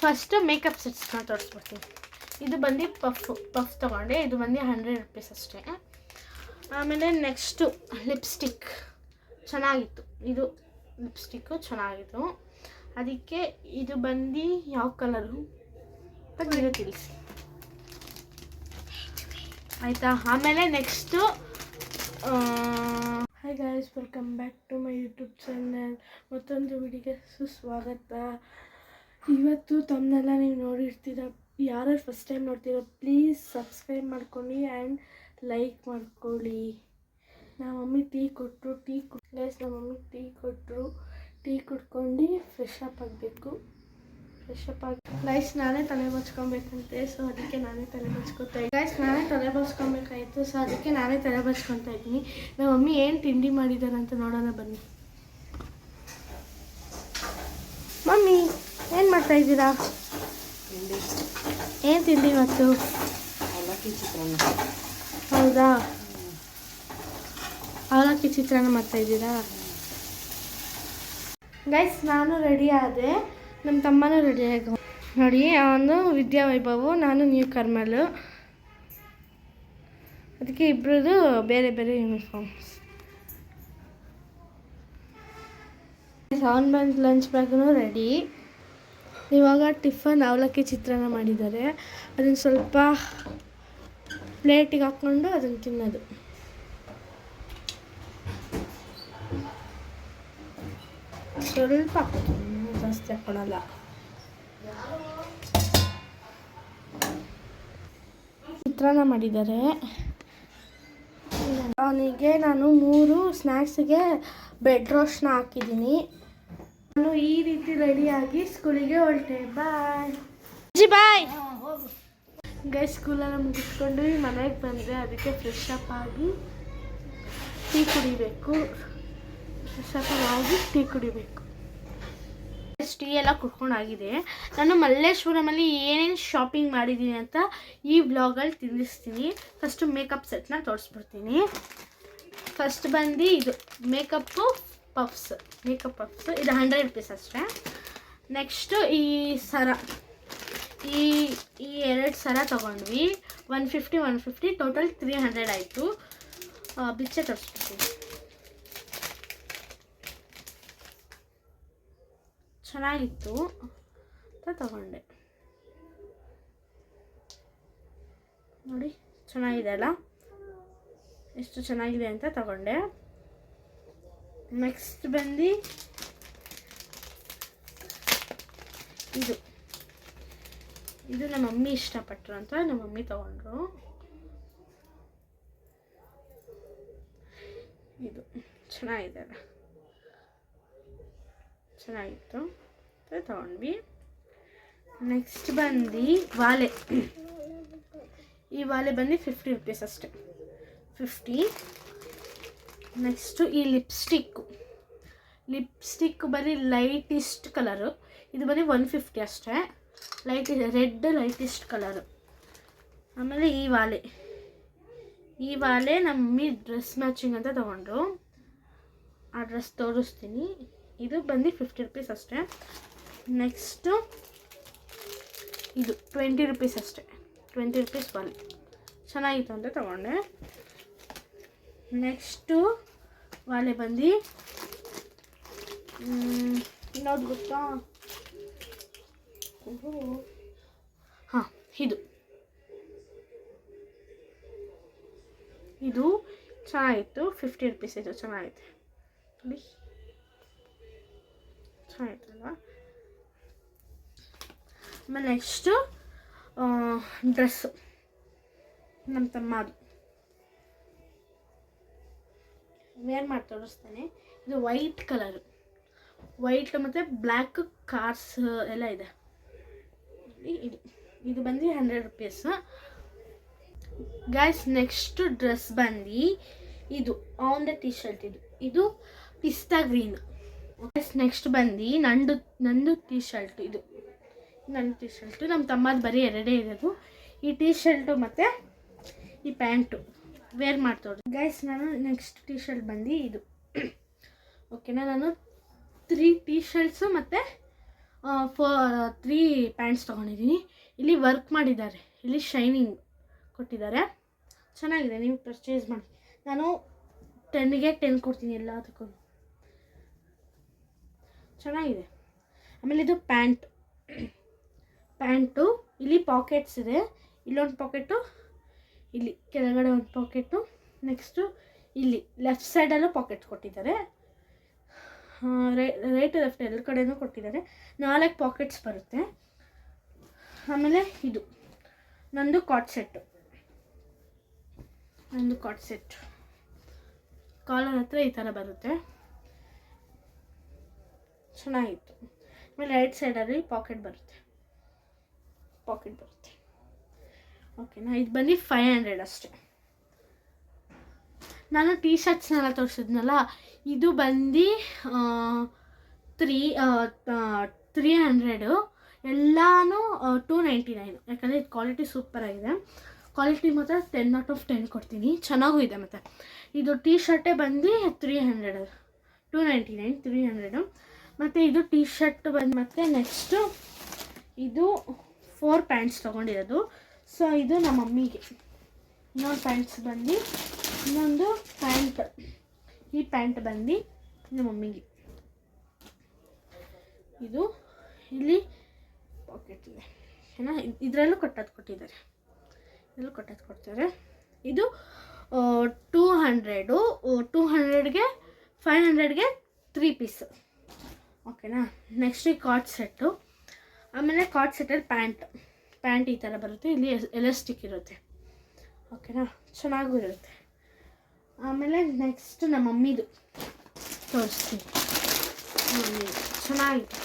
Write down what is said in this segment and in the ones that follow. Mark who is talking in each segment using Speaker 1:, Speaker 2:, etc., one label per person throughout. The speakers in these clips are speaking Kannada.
Speaker 1: First makeup ಸೆಟ್ಸ್ನ ತೋರಿಸ್ಬಿಡ್ತೀನಿ. ಇದು ಬಂದು ಪಫ್ ತೊಗೊಂಡೆ. ಇದು ಬಂದು 100 ರೂಪೀಸ್ ಅಷ್ಟೇ. ಆಮೇಲೆ ನೆಕ್ಸ್ಟು ಲಿಪ್ಸ್ಟಿಕ್ ಚೆನ್ನಾಗಿತ್ತು. ಇದು ಲಿಪ್ಸ್ಟಿಕ್ಕು ಚೆನ್ನಾಗಿತ್ತು. ಅದಕ್ಕೆ ಇದು ಬಂದು ಯಾವ ಕಲರು ಅಂತ ನೀವು ತಿಳಿಸಿ ಆಯಿತಾ. ಆಮೇಲೆ next hi guys, welcome back to my YouTube channel. ಮತ್ತೊಂದು ವಿಡಿಯೋಗೆ ಸುಸ್ವಾಗತ. ಇವತ್ತು ತಮ್ಮನ್ನೆಲ್ಲ ನೀವು ನೋಡಿರ್ತೀರ. ಯಾರು ಫಸ್ಟ್ ಟೈಮ್ ನೋಡ್ತೀರೋ ಪ್ಲೀಸ್ ಸಬ್ಸ್ಕ್ರೈಬ್ ಮಾಡ್ಕೊಳ್ಳಿ ಆ್ಯಂಡ್ ಲೈಕ್ ಮಾಡ್ಕೊಳ್ಳಿ. ನಮ್ಮ ಮಮ್ಮಿ ಟೀ ಕೊಟ್ಟರು. ನಮ್ಮ ಮಮ್ಮಿ ಟೀ ಕುಡ್ಕೊಂಡು ಫ್ರೆಶ್ ಅಪ್ ಆಗಬೇಕು. ಗೈಸ್ ನಾನೇ ತಲೆ ಬಚ್ಕೊಬೇಕಂತೆ, ಸೊ ಅದಕ್ಕೆ ನಾನೇ ತಲೆ ಬಚ್ಕೊತಾ ಇದ್ದೀನಿ. ಗೈಸ್ ನಾನೇ ತಲೆ ಬಚ್ಕೊಬೇಕಾಯಿತು, ಸೊ ಅದಕ್ಕೆ ನಾನೇ ತಲೆ ಬಚ್ಕೊತಾ ಇದ್ದೀನಿ. ನಮ್ಮ ಮಮ್ಮಿ ಏನು ತಿಂಡಿ ಮಾಡಿದ್ದಾರೆ ಅಂತ ನೋಡೋಣ ಬನ್ನಿ. ಮಮ್ಮಿ ಏನು ಮಾಡ್ತಾ ಇದ್ದೀರಾ? ಏನು ತಿಂಡಿ ಇವತ್ತು? ಹೌದಾ, ಅವಲಕ್ಕಿ ಚಿತ್ರಾನ್ನ ಮಾಡ್ತಾ ಇದ್ದೀರಾ? ಗೈಸ್ ನಾನು ರೆಡಿ ಆದೆ, ನಮ್ಮ ತಮ್ಮನೂ ರೆಡಿ ಆಗ ನೋಡಿ. ಅವನು ವಿದ್ಯಾವೈಭವ, ನಾನು ನ್ಯೂ ಕರ್ಮಲ್. ಅದಕ್ಕೆ ಇಬ್ಬರದು ಬೇರೆ ಬೇರೆ ಯೂನಿಫಾರ್ಮ್ಸ್. ಅವನು ಬಂದು ಲಂಚ್ ಬ್ಯಾಗೂ ರೆಡಿ. ಇವಾಗ ಟಿಫನ್ ಅವಲಕ್ಕಿ ಚಿತ್ರಾನ್ನ ಮಾಡಿದ್ದಾರೆ. ಅದನ್ನು ಸ್ವಲ್ಪ ಪ್ಲೇಟಿಗೆ ಹಾಕ್ಕೊಂಡು ಅದನ್ನು ತಿನ್ನೋದು. ಸ್ವಲ್ಪ ಹಾಕ್ತೀನಿ, ಜಾಸ್ತಿ ಹಾಕ್ಕೊಳಲ್ಲ. ಚಿತ್ರಾನ್ನ ಮಾಡಿದ್ದಾರೆ. ಅವನಿಗೆ ನಾನು 3 ಸ್ನ್ಯಾಕ್ಸಿಗೆ ಬ್ರೆಡ್ ರೋಸ್ಟ್ನ ಹಾಕಿದ್ದೀನಿ. ನಾನು ಈ ರೀತಿ ರೆಡಿಯಾಗಿ ಸ್ಕೂಲಿಗೆ ಹೊರಟೆ. ಬಾಯ್ ಜಿ ಬಾಯ್. ಗೈಸ್ ಸ್ಕೂಲೆಲ್ಲ ಮುಗಿಸ್ಕೊಂಡು ಮನೆಗೆ ಬಂದರೆ ಅದಕ್ಕೆ ಫ್ರೆಶ್ ಅಪ್ ಆಗಿ ಟೀ ಕುಡಿಬೇಕು. ಟೀ ಎಲ್ಲ ಕುಡ್ಕೊಂಡಾಗಿದೆ. ನಾನು ಮಲ್ಲೇಶ್ವರಮಲ್ಲಿ ಏನೇನು ಶಾಪಿಂಗ್ ಮಾಡಿದ್ದೀನಿ ಅಂತ ಈ ವ್ಲಾಗಲ್ಲಿ ತಿಳಿಸ್ತೀನಿ. ಫಸ್ಟು ಮೇಕಪ್ ಸೆಟ್ನ ತೋರಿಸ್ಬಿಡ್ತೀನಿ. ಫಸ್ಟ್ ಬಂದು ಇದು ಮೇಕಪ್ ಪಫ್ಸ್. ಇದು 100 ರೂಪೀಸ್ ಅಷ್ಟೇ. ನೆಕ್ಸ್ಟು ಈ ಸರ, ಈ 2 ಸರ ತೊಗೊಂಡ್ವಿ. 150 ಟೋಟಲ್ 300 ಆಯಿತು. ಬಿಚ್ಚೆ ತೋರಿಸ್ಬಿಡ್ತೀನಿ. ಚೆನ್ನಾಗಿತ್ತು ಅಂತ ತಗೊಂಡೆ. ನೋಡಿ ಚೆನ್ನಾಗಿದೆ ಅಲ್ಲ, ಎಷ್ಟು ಚೆನ್ನಾಗಿದೆ ಅಂತ ತಗೊಂಡೆ. ನೆಕ್ಸ್ಟ್ ಬಂದು ಇದು ನಮ್ಮ ಮಮ್ಮಿ ಇಷ್ಟಪಟ್ಟರು ಅಂತ ನಮ್ಮ ಮಮ್ಮಿ ತಗೊಂಡ್ರು. ಇದು ಚೆನ್ನಾಗಿದೆ ಅಲ್ಲ, ಚೆನ್ನಾಗಿತ್ತು ತಗೊಂಡ್ವಿ. ನೆಕ್ಸ್ಟ್ ಬಂದು ವಾಲೆ. ಈ ವಾಲೆ ಬಂದು 50 ರೂಪೀಸ್ ಅಷ್ಟೇ, 50. ನೆಕ್ಸ್ಟು ಈ ಲಿಪ್ಸ್ಟಿಕ್ಕು ಬರೀ ಲೈಟಿಸ್ಟ್ ಕಲರು. ಇದು ಬರೀ 150 ಅಷ್ಟೇ, ರೆಡ್ ಲೈಟಿಸ್ಟ್ ಕಲರು. ಆಮೇಲೆ ಈ ವಾಲೆ ನಮ್ಮ ಮಮ್ಮಿ ಡ್ರೆಸ್ ಮ್ಯಾಚಿಂಗ್ ಅಂತ ತೊಗೊಂಡ್ರು. ಆ ಡ್ರೆಸ್ ತೋರಿಸ್ತೀನಿ. ಇದು ಬಂದು 50 ರೂಪೀಸ್ ಅಷ್ಟೇ. ನೆಕ್ಸ್ಟು ಇದು 20 ರೂಪೀಸ್ ಅಷ್ಟೇ, 20 ರೂಪೀಸ್ ವಾಲೆ. ಚೆನ್ನಾಗಿತ್ತು ಅಂತ ತಗೊಂಡೆ. ನೆಕ್ಸ್ಟು ವಾಲೆ ಬಂದು ಇನ್ನೊಂದು ಗೊತ್ತಾ? ಹಾಂ, ಇದು ಚೆನ್ನಾಗಿತ್ತು. 50 ರೂಪೀಸ್ ಇದು ಚೆನ್ನಾಗಿದೆ ನೋಡಿ, ಚೆನ್ನಾಗಿತ್ತಲ್ವ? ಆಮೇಲೆ ನೆಕ್ಸ್ಟು ಡ್ರೆಸ್ಸು ನಮ್ಮ ತಮ್ಮದು ವೇರ್ ಮಾಡಿ ತೋರಿಸ್ತಾನೆ. ಇದು ವೈಟ್ ಕಲರು, ವೈಟ್ ಮತ್ತು ಬ್ಲ್ಯಾಕ್ ಕಾರ್ಸ್ ಎಲ್ಲ ಇದೆ. ಇದು ಬಂದು 100 ರೂಪೀಸ್. ಗೈಸ್ ನೆಕ್ಸ್ಟ್ ಡ್ರೆಸ್ ಬಂದು ಇದು ಆನ್ ದ ಟೀ ಶರ್ಟ್. ಇದು ಪಿಸ್ತಾ ಗ್ರೀನ್. ನೆಕ್ಸ್ಟ್ ಬಂದು ನಂದು ಟೀ ಶರ್ಟ್. ಇದು ನನ್ನ ಟೀ ಶರ್ಟು, ನಮ್ಮ ತಮ್ಮದು ಬರೀ 2 ಇರೋದು. ಈ ಟೀ ಶರ್ಟು ಮತ್ತು ಈ ಪ್ಯಾಂಟು ವೇರ್ ಮಾಡ್ತೋಡು. ಗೈಸ್ ನಾನು ನೆಕ್ಸ್ಟ್ ಟೀ ಶರ್ಟ್ ಬಂದು ಇದು ಓಕೆನಾ. ನಾನು 3 ಟೀ ಶರ್ಟ್ಸು ಮತ್ತು 3 ಪ್ಯಾಂಟ್ಸ್ ತೊಗೊಂಡಿದ್ದೀನಿ. ಇಲ್ಲಿ ವರ್ಕ್ ಮಾಡಿದ್ದಾರೆ, ಇಲ್ಲಿ ಶೈನಿಂಗ್ ಕೊಟ್ಟಿದ್ದಾರೆ, ಚೆನ್ನಾಗಿದೆ. ನೀವು ಪರ್ಚೇಸ್ ಮಾಡಿ. ನಾನು 10ಗೆ 10 ಕೊಡ್ತೀನಿ ಎಲ್ಲದಕ್ಕೂ, ಚೆನ್ನಾಗಿದೆ. ಆಮೇಲೆ ಇದು ಪ್ಯಾಂಟು ಇಲ್ಲಿ ಪಾಕೆಟ್ಸ್ ಇದೆ. ಇಲ್ಲೊಂದು ಪಾಕೆಟು, ಇಲ್ಲಿ ಕೆಳಗಡೆ ಒಂದು ಪಾಕೆಟು, ನೆಕ್ಸ್ಟು ಇಲ್ಲಿ ಲೆಫ್ಟ್ ಸೈಡಲ್ಲೂ ಪಾಕೆಟ್ ಕೊಟ್ಟಿದ್ದಾರೆ. ರೈಟ್ ಲೆಫ್ಟ್ ಎಲ್ಲ ಕಡೆನೂ ಕೊಟ್ಟಿದ್ದಾರೆ. 4 ಪಾಕೆಟ್ಸ್ ಬರುತ್ತೆ. ಆಮೇಲೆ ಇದು ನಂದು ಕಾಟ್ ಸೆಟ್ಟು, ಕಾಲರ್ ಹತ್ರ ಈ ಥರ ಬರುತ್ತೆ, ಚೆನ್ನಾಗಿತ್ತು. ಆಮೇಲೆ ರೈಟ್ ಸೈಡಲ್ಲಿ ಪಾಕೆಟ್ ಬರುತ್ತೆ. ಓಕೆನಾ, ಇದು ಬಂದು 500 ಅಷ್ಟೇ. ನಾನು ಟೀ ಶರ್ಟ್ಸ್ನೆಲ್ಲ ತೋರಿಸಿದ್ನಲ್ಲ, ಇದು ಬಂದು 300, ಎಲ್ಲನೂ 299. ಯಾಕಂದರೆ ಇದು ಕ್ವಾಲಿಟಿ ಸೂಪರಾಗಿದೆ. ಕ್ವಾಲಿಟಿ ಮಾತ್ರ 10/10 ಕೊಡ್ತೀನಿ, ಚೆನ್ನಾಗೂ ಇದೆ. ಮತ್ತು ಇದು ಟೀ ಶರ್ಟೇ ಬಂದು 300, 299, 300. ಮತ್ತು ಇದು ಟೀ ಶರ್ಟ್ ಬಂದು, ಮತ್ತು ನೆಕ್ಸ್ಟು ಇದು 4 ಪ್ಯಾಂಟ್ಸ್ ತೊಗೊಂಡಿರೋದು. ಸೊ ಇದು ನಮ್ಮ ಮಮ್ಮಿಗೆ. ಇನ್ನೊಂದು ಪ್ಯಾಂಟ್ಸ್ ಬಂದು, ಇನ್ನೊಂದು ಪ್ಯಾಂಟ್, ಈ ಪ್ಯಾಂಟ್ ಬಂದು ನಮ್ಮ ಮಮ್ಮಿಗೆ. ಇದು ಇಲ್ಲಿ ಪಾಕೆಟ್ ಇದೆ, ಏನ ಇದರಲ್ಲೂ ಕೊಟ್ಟಿದ್ದಾರೆ. ಇದು 200ಗೆ 500ಗೆ 3 ಪೀಸ್. ಓಕೆನಾ. ನೆಕ್ಸ್ಟ್ ಈ ಕಾಟ್ ಸೆಟ್ಟು. ಆಮೇಲೆ ಕಾಟ್ ಸೆಟ್ಟಲ್ಲಿ ಪ್ಯಾಂಟ್ ಈ ಥರ ಬರುತ್ತೆ, ಇಲ್ಲಿ ಎಲಾಸ್ಟಿಕ್ ಇರುತ್ತೆ. ಓಕೆನಾ, ಚೆನ್ನಾಗೂ ಇರುತ್ತೆ. ಆಮೇಲೆ ನೆಕ್ಸ್ಟ್ ನಮ್ಮ ಮಮ್ಮಿದು ತೋರಿಸ್ತೀನಿ. ಚೆನ್ನಾಗಿತ್ತು.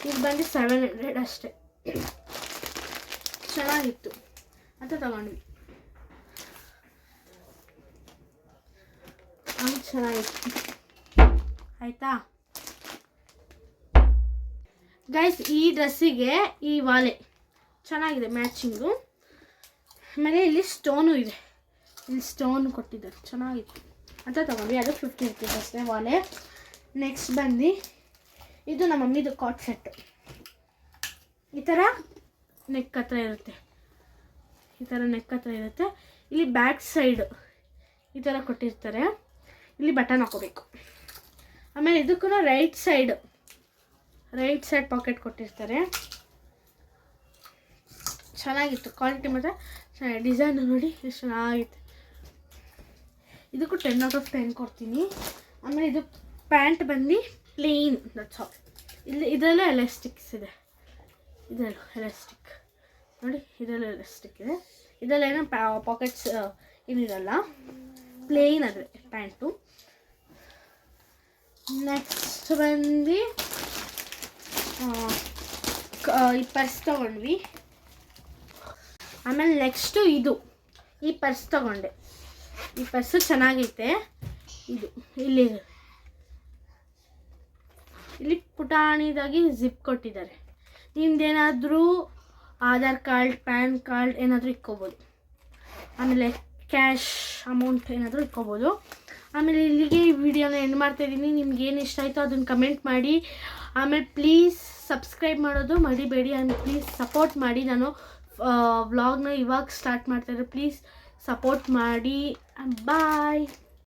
Speaker 1: ಇದು ಬಂದು 700 ಅಷ್ಟೇ, ಚೆನ್ನಾಗಿತ್ತು ಅಂತ ತಗೊಂಡ್ವಿ. ಚೆನ್ನಾಗಿತ್ತು, ಆಯಿತಾ ಗೈಸ್. ಈ ಡ್ರೆಸ್ಸಿಗೆ ಈ ವಾಲೆ ಚೆನ್ನಾಗಿದೆ, ಮ್ಯಾಚಿಂಗು. ಆಮೇಲೆ ಇಲ್ಲಿ ಸ್ಟೋನು ಇದೆ, ಇಲ್ಲಿ ಸ್ಟೋನ್ ಕೊಟ್ಟಿದ್ದಾರೆ, ಚೆನ್ನಾಗಿತ್ತು ಅಂತ ತಗೊಂಡ್ವಿ. ಅದು 50 ರೂಪೀಸ್ ಅಷ್ಟೇ ವಾಲೆ. ನೆಕ್ಸ್ಟ್ ಬಂದು ಇದು ನಮ್ಮ ಮಮ್ಮಿದು ಕಾಟ್ ಸೆಟ್ಟು. ಈ ಥರ ನೆಕ್ ಹತ್ರ ಇರುತ್ತೆ, ಇಲ್ಲಿ ಬ್ಯಾಕ್ ಸೈಡ್ ಈ ಥರ ಕೊಟ್ಟಿರ್ತಾರೆ, ಇಲ್ಲಿ ಬಟನ್ ಹಾಕೋಬೇಕು. ಆಮೇಲೆ ಇದಕ್ಕೂ ರೈಟ್ ಸೈಡ್ ಪಾಕೆಟ್ ಕೊಟ್ಟಿರ್ತಾರೆ, ಚೆನ್ನಾಗಿತ್ತು. ಕ್ವಾಲಿಟಿ ಮಾತ್ರ ಚೆನ್ನಾಗಿ, ಡಿಸೈನ್ ನೋಡಿ ಎಷ್ಟು ಚೆನ್ನಾಗಿತ್ತು. ಇದಕ್ಕೂ 10/10 ಕೊಡ್ತೀನಿ. ಆಮೇಲೆ ಇದು ಪ್ಯಾಂಟ್ ಬಂದು ಪ್ಲೇನ್, ದಟ್ಸ್ ಆಲ್. ಇದರಲ್ಲೂ ಎಲಾಸ್ಟಿಕ್ಸ್ ಇದೆ, ನೋಡಿ, ಇದರಲ್ಲೂ ಎಲಾಸ್ಟಿಕ್ ಇದೆ. ಇದರಲ್ಲೇನೋ ಪಾಕೆಟ್ಸ್ ಏನಿರಲ್ಲ, ಪ್ಲೇನ್ ಆದರೆ ಪ್ಯಾಂಟು. ನೆಕ್ಸ್ಟ್ ಬಂದು ಈ ಪರ್ಸ್ ತೊಗೊಂಡ್ವಿ. ಆಮೇಲೆ ನೆಕ್ಸ್ಟು ಈ ಪರ್ಸ್ ತೊಗೊಂಡೆ. ಈ ಪರ್ಸು ಚೆನ್ನಾಗೈತೆ. ಇಲ್ಲಿ ಪುಟಾಣಿದಾಗಿ ಜಿಪ್ ಕೊಟ್ಟಿದ್ದಾರೆ. ನಿಮ್ದೇನಾದರೂ ಆಧಾರ್ ಕಾರ್ಡ್, ಪ್ಯಾನ್ ಕಾರ್ಡ್ ಏನಾದರೂ ಇಕ್ಕೋಬೋದು. ಆಮೇಲೆ ಕ್ಯಾಶ್ ಅಮೌಂಟ್ ಏನಾದರೂ ಇಕ್ಕೋಬೋದು. ಆಮೇಲೆ ಇಲ್ಲಿಗೆ ಈ ವಿಡಿಯೋನ ಎಂಡ್ ಮಾಡ್ತಾಯಿದ್ದೀನಿ. ನಿಮ್ಗೆ ಏನು ಇಷ್ಟ ಆಯಿತು ಅದನ್ನು ಕಮೆಂಟ್ ಮಾಡಿ. ಆಮೇಲೆ ಪ್ಲೀಸ್ ಸಬ್ಸ್ಕ್ರೈಬ್ ಮಾಡೋದು ಮರಿಬೇಡಿ. ಆಮೇಲೆ ಪ್ಲೀಸ್ ಸಪೋರ್ಟ್ ಮಾಡಿ. ನಾನು ವ್ಲಾಗ್ನ ಇವಾಗ ಸ್ಟಾರ್ಟ್ ಮಾಡ್ತಾಯಿದ್ದೆ, ಪ್ಲೀಸ್ ಸಪೋರ್ಟ್ ಮಾಡಿ. ಬಾಯ್.